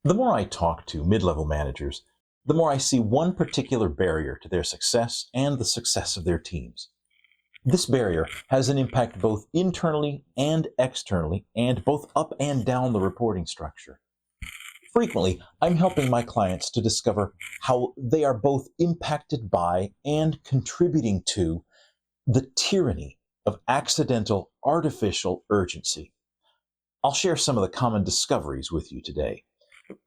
The more I talk to mid-level managers, the more I see one particular barrier to their success and the success of their teams. This barrier has an impact both internally and externally, and both up and down the reporting structure. Frequently, I'm helping my clients to discover how they are both impacted by and contributing to the tyranny of accidental artificial urgency. I'll share some of the common discoveries with you today.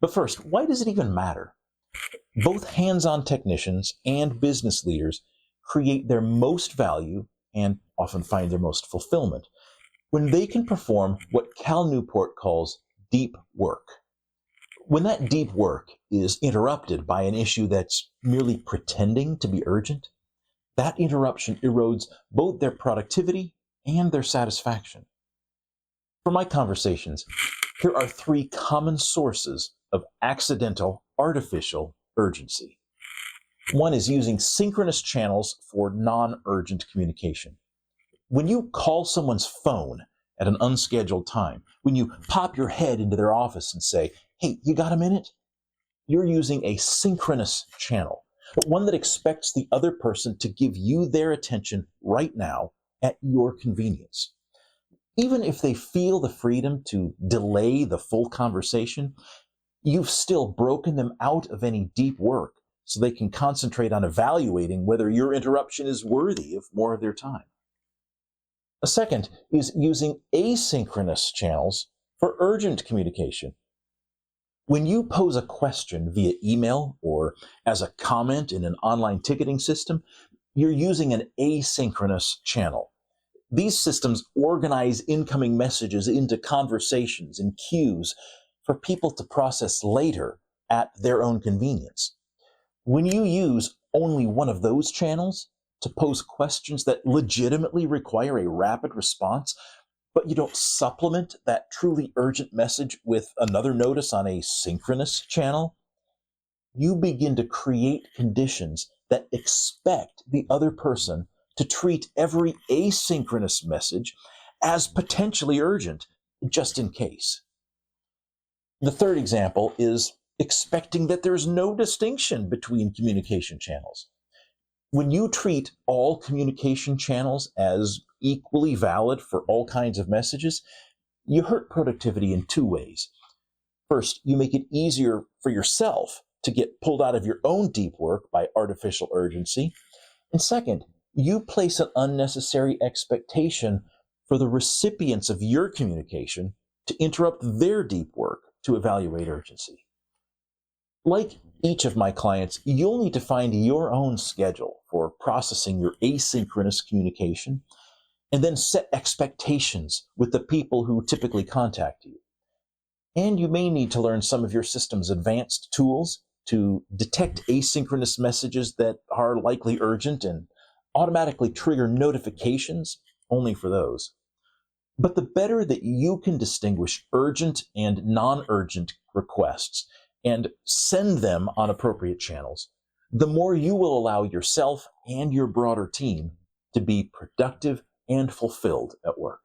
But first, why does it even matter? Both hands-on technicians and business leaders create their most value and often find their most fulfillment when they can perform what Cal Newport calls deep work. When that deep work is interrupted by an issue that's merely pretending to be urgent, that interruption erodes both their productivity and their satisfaction. For my conversations, here are three common sources of accidental artificial urgency. One is using synchronous channels for non-urgent communication. When you call someone's phone at an unscheduled time, when you pop your head into their office and say, "Hey, you got a minute?" You're using a synchronous channel, but one that expects the other person to give you their attention right now at your convenience. Even if they feel the freedom to delay the full conversation, you've still broken them out of any deep work so they can concentrate on evaluating whether your interruption is worthy of more of their time. A second is using asynchronous channels for urgent communication. When you pose a question via email or as a comment in an online ticketing system, you're using an asynchronous channel. These systems organize incoming messages into conversations and queues for people to process later at their own convenience. When you use only one of those channels to pose questions that legitimately require a rapid response, but you don't supplement that truly urgent message with another notice on a synchronous channel, you begin to create conditions that expect the other person to treat every asynchronous message as potentially urgent, just in case. The third example is expecting that there's no distinction between communication channels. When you treat all communication channels as equally valid for all kinds of messages, you hurt productivity in two ways. First, you make it easier for yourself to get pulled out of your own deep work by artificial urgency. And second, you place an unnecessary expectation for the recipients of your communication to interrupt their deep work to evaluate urgency. Like each of my clients, you'll need to find your own schedule for processing your asynchronous communication and then set expectations with the people who typically contact you. And you may need to learn some of your system's advanced tools to detect asynchronous messages that are likely urgent and automatically trigger notifications only for those. But the better that you can distinguish urgent and non-urgent requests and send them on appropriate channels, the more you will allow yourself and your broader team to be productive and fulfilled at work.